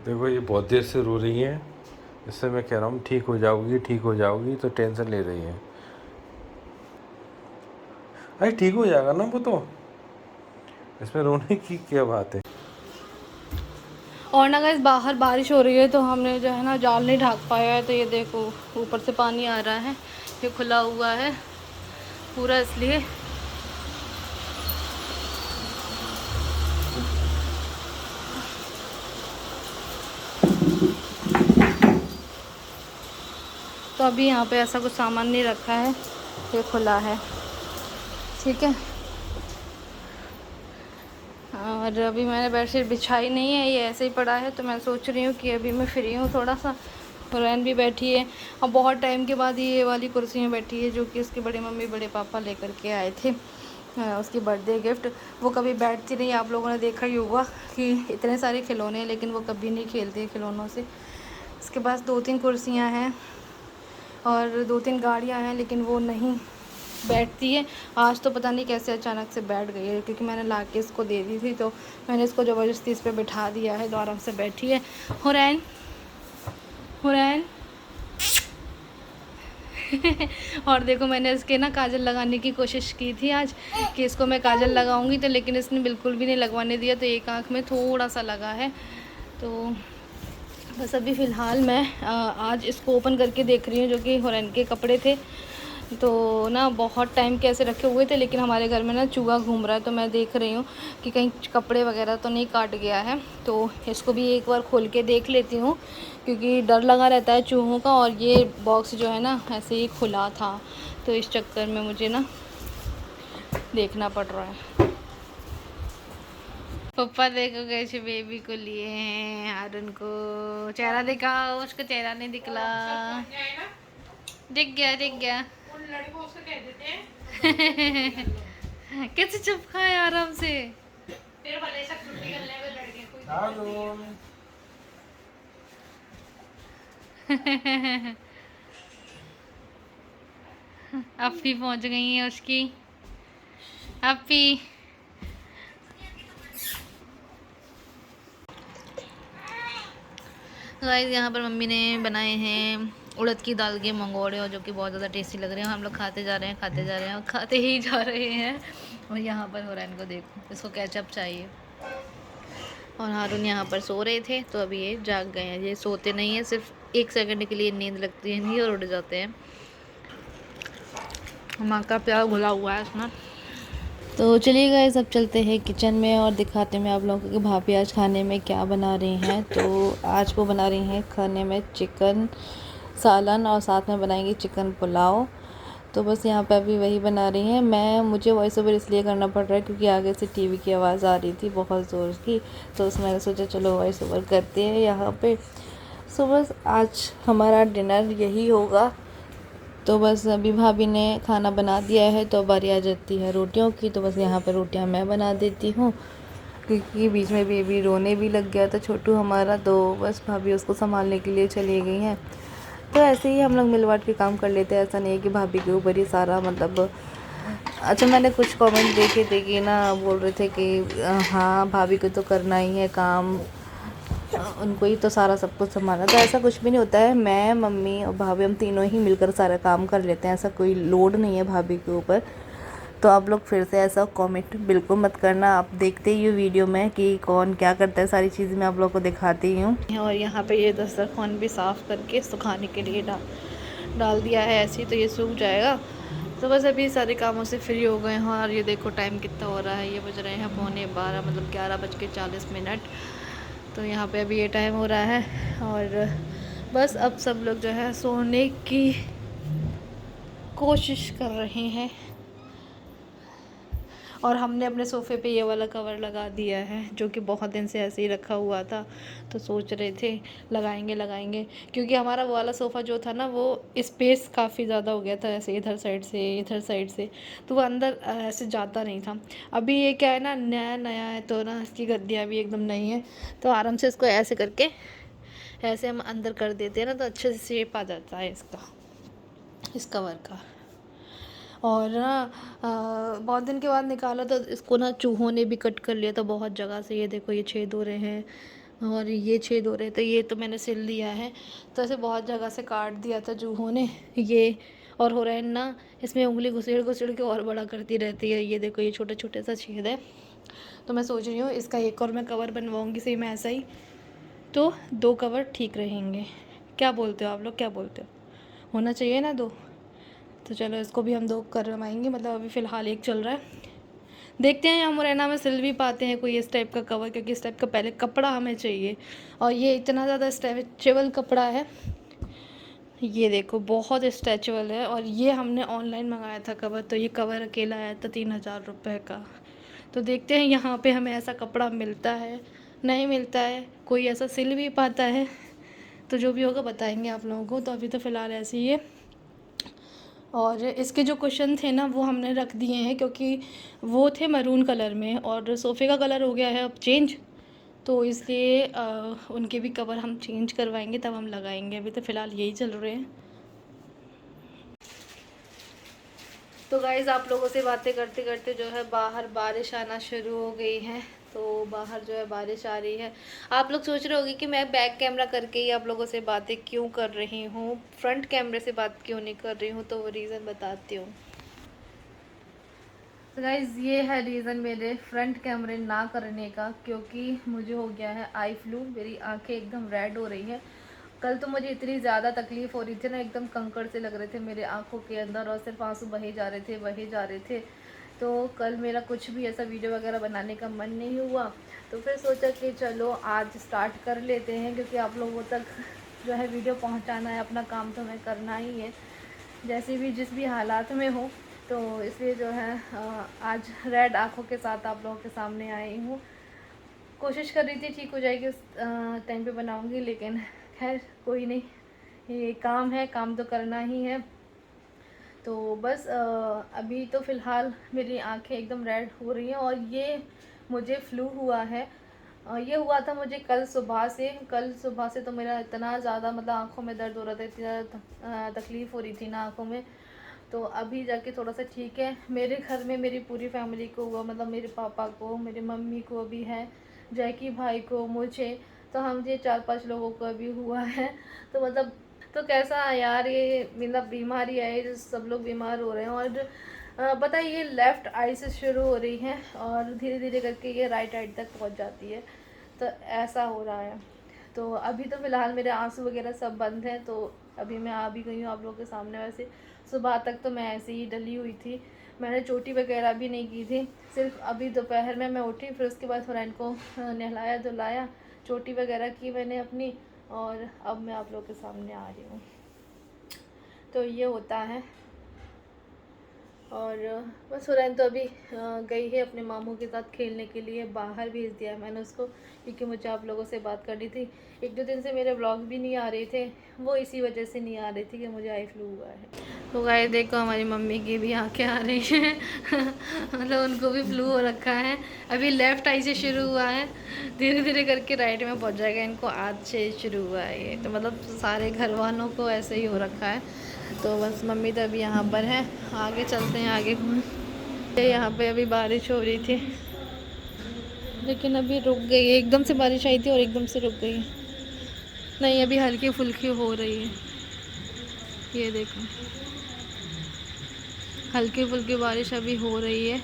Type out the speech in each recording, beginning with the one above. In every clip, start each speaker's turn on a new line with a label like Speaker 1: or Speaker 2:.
Speaker 1: देखो ये बहुत देर से रो रही है, इससे मैं कह रहा हूँ ठीक हो जाओगी ठीक हो जाओगी, तो टेंशन ले रही है। अरे ठीक हो जाएगा ना वो तो, इसमें रोने की क्या बात है।
Speaker 2: और ना गाइस बाहर बारिश हो रही है तो हमने जो है ना जाल नहीं ढाक पाया है, तो ये देखो ऊपर से पानी आ रहा है, ये खुला हुआ है पूरा इसलिए। तो अभी यहाँ पे ऐसा कुछ सामान नहीं रखा है, ये खुला है, ठीक है। और अभी मैंने बेडशीट बिछाई नहीं है, ये ऐसे ही पड़ा है, तो मैं सोच रही हूँ कि अभी मैं फ्री हूँ थोड़ा सा। हुरैन भी बैठी है, और बहुत टाइम के बाद ये वाली कुर्सी में बैठी है, जो कि उसकी बड़ी मम्मी बड़े पापा लेकर के आए थे, उसकी बर्थडे गिफ्ट। वो कभी बैठती नहीं, आप लोगों ने देखा ही होगा कि इतने सारे खिलौने हैं लेकिन वो कभी नहीं खेलती है खिलौनों से। इसके पास 2-3 कुर्सियाँ हैं और 2-3 गाड़ियाँ हैं, लेकिन वो नहीं बैठती है। आज तो पता नहीं कैसे अचानक से बैठ गई है, क्योंकि मैंने ला के इसको दे दी थी, तो मैंने इसको ज़बरदस्ती इस पर बिठा दिया है, तो आराम से बैठी है। हुरैन हुरैन और देखो मैंने इसके ना काजल लगाने की कोशिश की थी आज, कि इसको मैं काजल लगाऊंगी, तो लेकिन इसने बिल्कुल भी नहीं लगवाने दिया, तो एक आँख में थोड़ा सा लगा है। तो बस अभी फ़िलहाल मैं आज इसको ओपन करके देख रही हूँ, जो कि हुरैन के कपड़े थे। तो ना बहुत टाइम के ऐसे रखे हुए थे, लेकिन हमारे घर में ना चूहा घूम रहा है, तो मैं देख रही हूँ कि कहीं कपड़े वगैरह तो नहीं काट गया है। तो इसको भी एक बार खोल के देख लेती हूँ, क्योंकि डर लगा रहता है चूहों का, और ये बॉक्स जो है ना ऐसे ही खुला था, तो इस चक्कर में मुझे ना देखना पड़ रहा है। पापा देखो कैसे बेबी को लिए हैं, हारून को। चेहरा दिखाओ, उसका चेहरा नहीं दिखला। दिख गया दिख गया। उन लड़कों से कह देते हैं कैसे चिपका है आराम से। फिर भले सब छुट्टी कर ले लड़के कोई। अप्पी पहुंच गई है उसकी, अप्पी। गाइस यहाँ पर मम्मी ने बनाए हैं उड़द की दाल के मंगोड़े, और जो कि बहुत ज़्यादा टेस्टी लग रहे हैं। हम लोग खाते जा रहे हैं खाते जा रहे हैं और खाते ही जा रहे हैं। और यहाँ पर हुरैन को देखो, इसको केचप चाहिए। और हारून यहाँ पर सो रहे थे, तो अभी ये जाग गए हैं। ये सोते नहीं हैं, सिर्फ 1 सेकंड के लिए नींद लगती है इन्हीं और उड़ जाते हैं। माँ का प्यार घुला हुआ है इसमें। तो चलिए गाइस अब चलते हैं किचन में और दिखाते हैं आप लोगों को कि भाभी आज खाने में क्या बना रही हैं। तो आज वो बना रही हैं खाने में चिकन सालन, और साथ में बनाएंगी चिकन पुलाव। तो बस यहाँ पे अभी वही बना रही हैं। मुझे वॉइस ओवर इसलिए करना पड़ रहा है क्योंकि आगे से टीवी की आवाज़ आ रही थी बहुत ज़ोर की, तो उसमें मैंने सोचा चलो वॉइस ओवर करते हैं यहाँ पे। सो बस आज हमारा डिनर यही होगा। तो बस अभी भाभी ने खाना बना दिया है, तो बारी आ जाती है रोटियों की। तो बस यहाँ पे रोटियाँ मैं बना देती हूँ, क्योंकि बीच में बेबी रोने भी लग गया था छोटू हमारा, तो बस भाभी उसको संभालने के लिए चली गई हैं। तो ऐसे ही हम लोग मिल बांट के काम कर लेते हैं, ऐसा नहीं है कि भाभी के ऊपर ही सारा मतलब। अच्छा मैंने कुछ कमेंट देखे थे कि ना बोल रहे थे कि हाँ भाभी को तो करना ही है काम, उनको ही तो सारा सब कुछ संभालना। तो ऐसा कुछ भी नहीं होता है, मैं मम्मी और भाभी हम तीनों ही मिलकर सारा काम कर लेते हैं, ऐसा कोई लोड नहीं है भाभी के ऊपर। तो आप लोग फिर से ऐसा कमेंट बिल्कुल मत करना, आप देखते ही हो वीडियो में कि कौन क्या करता है, सारी चीज़ें मैं आप लोग को दिखाती हूँ। और यहाँ पे ये दस्तरखान भी साफ़ करके सुखाने के लिए डाल दिया है ऐसे ही, तो ये सूख जाएगा। तो बस अभी सारे कामों से फ्री हो गए हैं। और ये देखो टाइम कितना हो रहा है, ये बज रहे हैं 11:15, मतलब 11:40। तो यहाँ पे अभी ये टाइम हो रहा है, और बस अब सब लोग जो है सोने की कोशिश कर रहे हैं। और हमने अपने सोफ़े पे ये वाला कवर लगा दिया है, जो कि बहुत दिन से ऐसे ही रखा हुआ था, तो सोच रहे थे लगाएंगे, क्योंकि हमारा वो वाला सोफ़ा जो था ना, वो स्पेस काफ़ी ज़्यादा हो गया था, ऐसे इधर साइड से, तो वो अंदर ऐसे जाता नहीं था। अभी ये क्या है ना, नया है, तो ना इसकी गद्दियाँ भी एकदम नई हैं, तो आराम से इसको ऐसे करके ऐसे हम अंदर कर देते हैं ना, तो अच्छे से शेप आ जाता है इस कवर का। और ना बहुत दिन के बाद निकाला, तो इसको ना चूहों ने भी कट कर लिया था बहुत जगह से। ये देखो ये छेद हो रहे हैं, और ये छेद हो रहे थे, ये तो मैंने सिल दिया है। तो ऐसे बहुत जगह से काट दिया था चूहों ने ये, और हो रहा है ना, इसमें उंगली घुसेड़ घुसेड़ के और बड़ा करती रहती है। ये देखो, ये छोटे छोटे सा छेद है। तो मैं सोच रही हूँ इसका एक और मैं कवर बनवाऊँगी सेम ऐसा ही, तो 2 कवर ठीक रहेंगे। क्या बोलते हो आप लोग, क्या बोलते हो? होना चाहिए ना 2? तो चलो इसको भी हम 2 करवाएंगे, मतलब अभी फ़िलहाल एक चल रहा है। देखते हैं यहाँ मुरैना में सिल भी पाते हैं कोई इस टाइप का कवर, क्योंकि इस टाइप का पहले कपड़ा हमें चाहिए। और ये इतना ज़्यादा स्ट्रेचेबल कपड़ा है, ये देखो बहुत स्ट्रेचेबल है। और ये हमने ऑनलाइन मंगाया था कवर, तो ये कवर अकेला आया था 3000 रुपये का। तो देखते हैं यहाँ पे हमें ऐसा कपड़ा मिलता है, नहीं मिलता है, कोई ऐसा सिल भी पाता है। तो जो भी होगा बताएंगे आप लोगों को। तो अभी तो फ़िलहाल ऐसे ही है। और इसके जो कुशन थे ना वो हमने रख दिए हैं, क्योंकि वो थे मरून कलर में और सोफ़े का कलर हो गया है अब चेंज। तो इसलिए उनके भी कवर हम चेंज करवाएंगे, तब हम लगाएंगे। अभी तो फ़िलहाल यही चल रहे हैं। तो गाइज़, आप लोगों से बातें करते करते जो है बाहर बारिश आना शुरू हो गई है। तो बाहर जो है बारिश आ रही है। आप लोग सोच रहे होंगे कि मैं बैक कैमरा करके ही आप लोगों से बातें क्यों कर रही हूँ, फ्रंट कैमरे से बात क्यों नहीं कर रही हूँ। तो वो रीज़न बताती हूँ। तो गाइज़, ये है रीज़न मेरे फ्रंट कैमरे ना करने का, क्योंकि मुझे हो गया है आई फ्लू। मेरी आंखें एकदम रेड हो रही हैं। कल तो मुझे इतनी ज़्यादा तकलीफ़ हो रही थी ना, एकदम कंकड़ से लग रहे थे मेरे आँखों के अंदर, और सिर्फ आंसू बहे जा रहे थे, बहे जा रहे थे। तो कल मेरा कुछ भी ऐसा वीडियो वगैरह बनाने का मन नहीं हुआ। तो फिर सोचा कि चलो आज स्टार्ट कर लेते हैं, क्योंकि आप लोगों तक जो है वीडियो पहुंचाना है, अपना काम तो हमें करना ही है, जैसे भी जिस भी हालात में हो। तो इसलिए जो है आज रेड आँखों के साथ आप लोगों के सामने आई हूँ। कोशिश कर रही थी ठीक हो जाएगी उस टाइम पे बनाऊँगी, लेकिन खैर कोई नहीं, ये काम है, काम तो करना ही है। तो बस अभी तो फ़िलहाल मेरी आंखें एकदम रेड हो रही हैं, और ये मुझे फ्लू हुआ है। ये हुआ था मुझे कल सुबह से तो मेरा इतना ज़्यादा मतलब आँखों में दर्द हो रहा था, इतनी ज़्यादा तकलीफ़ हो रही थी ना आँखों में। तो अभी जाके थोड़ा सा ठीक है। मेरे घर में मेरी पूरी फैमिली को हुआ, मतलब मेरे पापा को, मेरी मम्मी को भी है, जैकी भाई को, मुझे, तो हम ये 4-5 लोगों को अभी हुआ है। तो मतलब तो कैसा यार, ये मतलब बीमारी है, जो सब लोग बीमार हो रहे हैं। और पता है, ये लेफ़्ट आई से शुरू हो रही है और धीरे धीरे करके ये राइट आई तक पहुंच जाती है। तो ऐसा हो रहा है। तो अभी तो फ़िलहाल मेरे आंसू वगैरह सब बंद हैं। तो अभी मैं आ भी गई हूँ आप लोगों के सामने। वैसे सुबह तक तो मैं ऐसे ही डली हुई थी, मैंने चोटी वगैरह भी नहीं की थी। सिर्फ अभी दोपहर में मैं उठी, फिर उसके बाद थोड़ा इनको नहलाया धुलाया, चोटी वगैरह की मैंने अपनी, और अब मैं आप लोगों के सामने आ रही हूँ। तो ये होता है। और बस हुरैन तो अभी गई है अपने मामू के साथ खेलने के लिए, बाहर भेज दिया है मैंने उसको, क्योंकि मुझे आप लोगों से बात करनी थी। 1-2 दिन से मेरे व्लॉग भी नहीं आ रहे थे, वो इसी वजह से नहीं आ रही थी कि मुझे आई फ्लू हुआ है। तो गाइस देखो, हमारी मम्मी की भी आंखें आ रही हैं मतलब उनको भी फ्लू हो रखा है। अभी लेफ़्ट आई से शुरू हुआ है, धीरे धीरे करके राइट में पहुंच जाएगा। इनको आज से शुरू हुआ है ये, तो मतलब सारे घर वालों को ऐसे ही हो रखा है। तो बस मम्मी तो अभी यहाँ पर है, आगे चलते हैं आगे घूम। यहाँ पे अभी बारिश हो रही थी, लेकिन अभी रुक गई है। एकदम से बारिश आई थी और एकदम से रुक गई है। नहीं, अभी हल्की फुल्की हो रही है, ये देखो, हल्की फुल्की बारिश अभी हो रही है।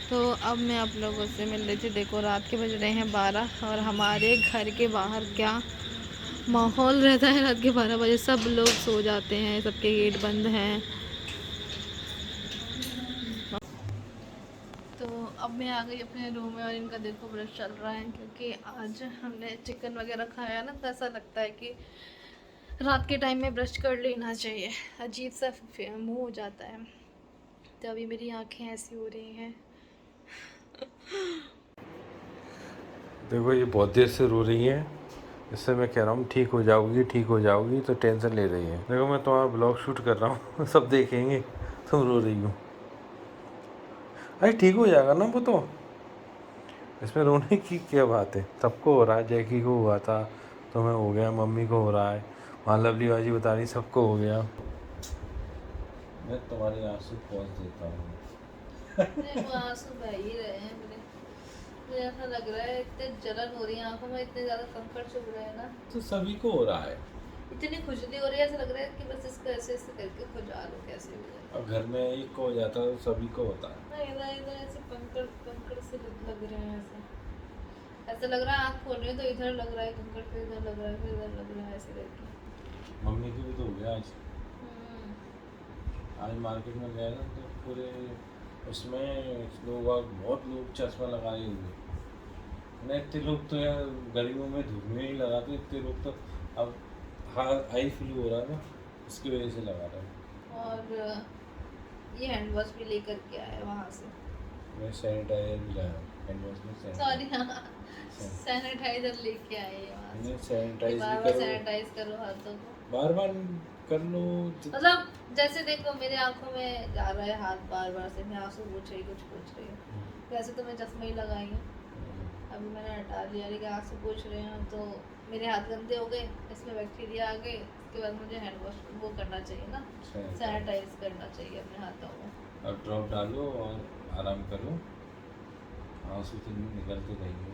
Speaker 2: तो अब मैं आप लोगों से मिल रही थी। देखो रात के बज रहे हैं 12, और हमारे घर के बाहर क्या माहौल रहता है रात के 12 बजे। सब लोग सो जाते हैं, सबके गेट बंद हैं। तो अब मैं आ गई अपने रूम में, और इनका देखो ब्रश चल रहा है, क्योंकि आज हमने चिकन वगैरह खाया ना, तो ऐसा लगता है कि रात के टाइम में ब्रश कर लेना चाहिए, अजीब सा मुंह हो जाता है। तो अभी मेरी आंखें ऐसी हो रही हैं।
Speaker 1: देखो ये बहुत देर से रो रही है, इससे मैं कह रहा हूँ ठीक हो जाओगी, ठीक हो जाओगी, तो टेंशन ले रही है। देखो मैं तुम्हारा ब्लॉग शूट कर रहा हूँ सब देखेंगे तुम रो रही हो। अरे ठीक हो जाएगा ना वो तो, इसमें रोने की क्या बात है। सबको हो रहा है, जैकी को हुआ था, तुम्हें हो गया, मम्मी को हो रहा है, वहाँ लवली बाजी बता रही सबको हो गया। मैं तुम्हारे आंसू पहुँच देता हूँ
Speaker 2: वो आंसू बह ही रहे हैं मेरे। मुझे ऐसा लग रहा है इतने जलन हो रही है आंखों में, इतने ज्यादा कंकड़ चुभ रहे हैं ना,
Speaker 1: तो सभी को हो रहा है।
Speaker 2: इतनी खुजली हो रही है, ऐसा लग रहा है कि बस इसको ऐसे ऐसे करके खुजा लो कैसे भी करके।
Speaker 1: और घर में एक को हो जाता है तो सभी को होता है।
Speaker 2: ना इधर इधर ऐसे कंकड़ कंकड़ से लग रहे हैं, ऐसा लग रहा है आँख खोल रही है तो इधर लग रहा है कंकड़, फिर इधर लग रहा है, फिर इधर लग रहा है, ऐसे करके।
Speaker 1: मम्मी की भी तो हो गया आज।
Speaker 2: हम्म।
Speaker 1: आज मार्केट में गए ना तो पूरे उसमें बहुत लोग चश्मा लगाए हुए। नहीं इतने लोग तो यार गर्मियों में धूप में ही लगाते, इतने लोग तो अब हाँ आई फ्लू हो रहा है ना, उसकी वजह से लगा रहे हैं।
Speaker 2: और ये हैंड वॉश भी लेकर के आए वहाँ से।
Speaker 1: मैं सैनिटाइजर भी लाया, हैंड वॉश में
Speaker 2: सॉरी हाँ, सैनिटाइजर लेके आए वहाँ से।
Speaker 1: सैनिटाइज
Speaker 2: बार
Speaker 1: भी
Speaker 2: बार
Speaker 1: करो,
Speaker 2: सैनिटाइज करो हाथों को,
Speaker 1: बार बार कर लो।
Speaker 2: मतलब जैसे देखो मेरे आंखों में जा रहा है हाथ बार बार से, मैं आंसू पूछ रही हूँ, वैसे तो मैं चश्मा ही लगाई हूँ, अभी मैंने हटा लिया, लेकिन आंसू पूछ रहे हैं तो मेरे हाथ गंदे हो गए, इसमें बैक्टीरिया आ गए, उसके बाद मुझे हैंड वॉश वो करना चाहिए ना, सैनिटाइज करना चाहिए अपने हाथों को।
Speaker 1: अब ड्रॉप डालो और आराम करो, आंसू तो निकलते रहेंगे,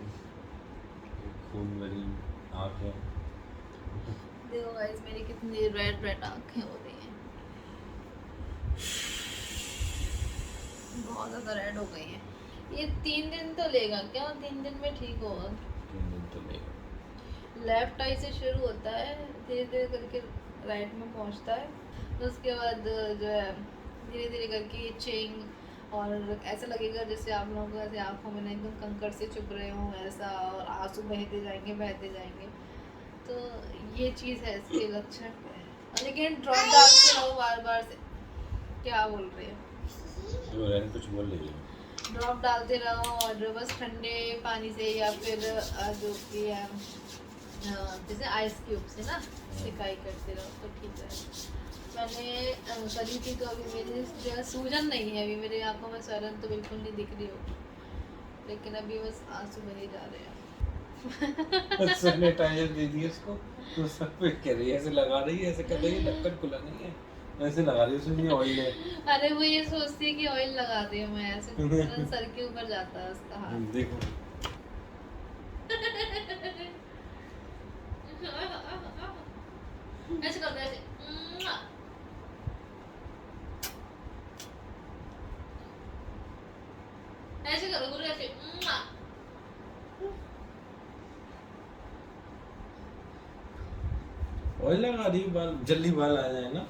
Speaker 1: खून भरी आँखें।
Speaker 2: देखो गाइस मेरी कितनी रेड रेड आँखें हो रही हैं, बहुत ज़्यादा रेड हो गई हैं। ये 3 दिन तो लेगा क्या, 3 दिन में ठीक होगा?
Speaker 1: 3 दिन तो लेगा।
Speaker 2: लेफ्ट आई से शुरू होता है, धीरे धीरे करके राइट में पहुंचता है, तो उसके बाद जो है धीरे धीरे करके इचिंग, और ऐसा लगेगा जैसे आप लोगों को ऐसे आँखों में ना एकदम कंकड़ से चुभ रहे हों ऐसा, और आंसू बहते जाएंगे। तो ये चीज़ है इसके लक्षण। लेकिन ड्रॉप डालते रहो बार बार से। क्या बोल रहे हो?
Speaker 1: कुछ बोल रही है।
Speaker 2: ड्रॉप डालते रहो और बस ठंडे पानी से या फिर जो कि जैसे आइस क्यूब से ना सिकाई करते रहो तो ठीक है। मैंने करी थी तो अभी मेरी जो है सूजन नहीं है, अभी मेरे आंखों में सड़न तो बिल्कुल नहीं दिख रही हो, लेकिन अभी बस आंसू बहे जा रहे हैं।
Speaker 1: सैनिटाइजर दे दिए उसको तो सब पे कह रही है, ऐसे लगा रही है, ऐसे कर रही है, ढक्कन खुला नहीं है, ऐसे लगा रही है, उसमें ऑयल है।
Speaker 2: अरे वो ये सोचती है कि ऑयल लगा दे, मैं ऐसे सर के ऊपर जाता है उसका हाथ।
Speaker 1: देखो
Speaker 2: ऐसे कर दे, ऐसे ऐसे करो गुरु, ऐसे
Speaker 1: ऑयल लगा रही, बाल जल्दी बाल आ जाए ना।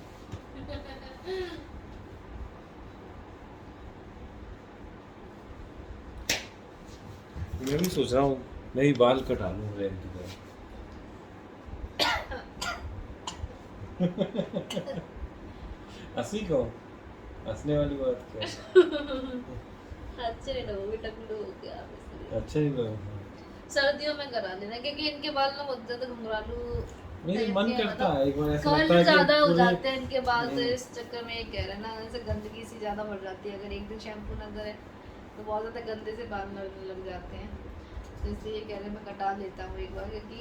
Speaker 1: मैं भी सोच रहा हूँ मैं भी बाल कटा लूँ रेड की तरह। हंसी को हंसने वाली बात क्या है?
Speaker 2: अच्छे नहीं लगोगे, टकलू हो गया आप इसलिए।
Speaker 1: अच्छा ही लगा।
Speaker 2: सर्दियों में करा लेना, क्योंकि इनके बाल ना बहुत ज्यादा घुंघरालू
Speaker 1: मेरे मन करता है एक बार ऐसा
Speaker 2: कर्ल
Speaker 1: लगता है
Speaker 2: ज्यादा हो
Speaker 1: कि
Speaker 2: जाते हैं इनके बाल, तो इस चक्कर में ये कह रहे हैं ना, जैसे गंदगी सी ज्यादा बढ़ जाती है, अगर एक दिन शैम्पू ना करे तो बहुत ज्यादा गंदे से बाल लगने लग जाते हैं, तो इसलिए ये कह रहे हैं मैं कटा लेता हूँ एक बार, क्योंकि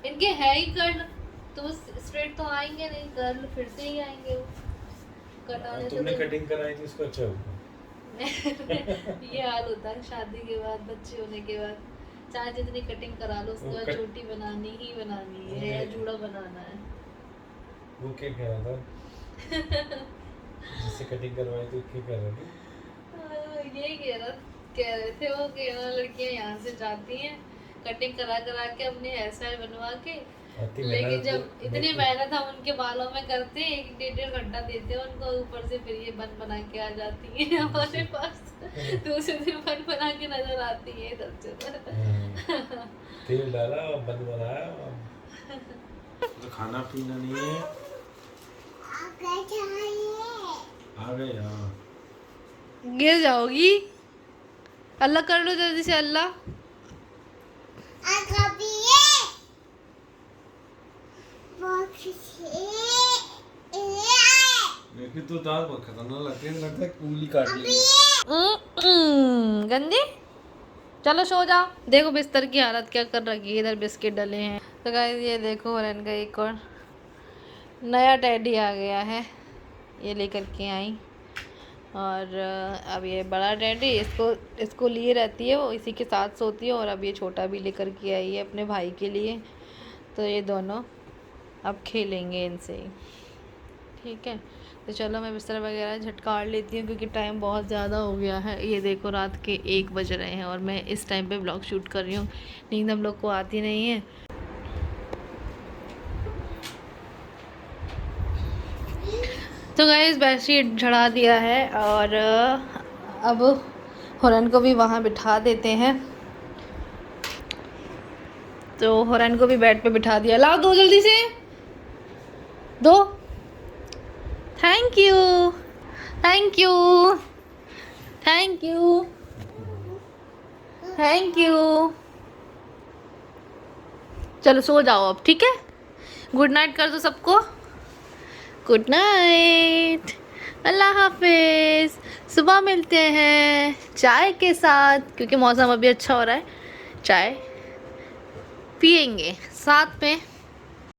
Speaker 2: इनके है ही कर्ल, तो स्ट्रेट तो आएंगे नहीं, कर्ल फिर से ही आएंगे वो कटाने।
Speaker 1: तुमने कटिंग कराई थी उसको अच्छा हुआ।
Speaker 2: ये हाल होता है शादी के बाद, बच्चे होने के बाद, चाहे जितनी कटिंग करा लो उसके बाद चोटी बनानी ही बनानी है या जूड़ा बनाना है।
Speaker 1: वो क्या कह रहा था जिससे कटिंग करवाई थी, क्या कह रहा था?
Speaker 2: यही कह रहे थे वो कि लड़कियां यहाँ से जाती हैं कटिंग करा करा के अपने हेयर स्टाइल बनवा के, लेकिन जब इतनी मेहनत हम उनके बालों में करते हैं, 1-1.5 घंटा देते हैं उनको, ऊपर से फिर ये बन बना के आ जाती है हमारे पास, दूसरे दिन बन बना के नजर आती है इधर से।
Speaker 1: तेल डाला बन बनाया, तो खाना पीना नहीं है, आ गए। हाँ
Speaker 2: गिर जाओगी, अल्लाह कर लो जल्दी से, अल्लाह।
Speaker 1: लेकिन तो दाल बहुत खतरनाक लगती है, लगता है उंगली काट लेगी।
Speaker 2: गंदी, चलो सो जाओ। देखो बिस्तर की हालत क्या कर रखी है, इधर बिस्किट डले हैं। तो गाइस ये देखो और इनका एक और नया टेडी आ गया है, ये लेकर के आई, और अब ये बड़ा डैडी इसको लिए रहती है, वो इसी के साथ सोती है। और अब ये छोटा भी लेकर के आई है अपने भाई के लिए, तो ये दोनों अब खेलेंगे इनसे ही। ठीक है, तो चलो मैं बिस्तर वगैरह झटकार लेती हूँ क्योंकि टाइम बहुत ज़्यादा हो गया है। ये देखो रात के 1 बज रहे हैं और मैं इस टाइम पे ब्लॉग शूट कर रही हूँ। नींद हम लोग को आती नहीं है। तो गाइस बेडशीट झड़ा दिया है और अब हुरन को भी वहाँ बिठा देते हैं। तो हुरन को भी बेड पे बिठा दिया। लाओ दो जल्दी से, दो। Thank you, thank you, thank you, thank you. चलो सो जाओ अब, ठीक है। गुड नाइट कर दो सबको। गुड नाइट, अल्लाह हाफिज़। सुबह मिलते हैं चाय के साथ, क्योंकि मौसम अभी अच्छा हो रहा है। चाय पियेंगे साथ में।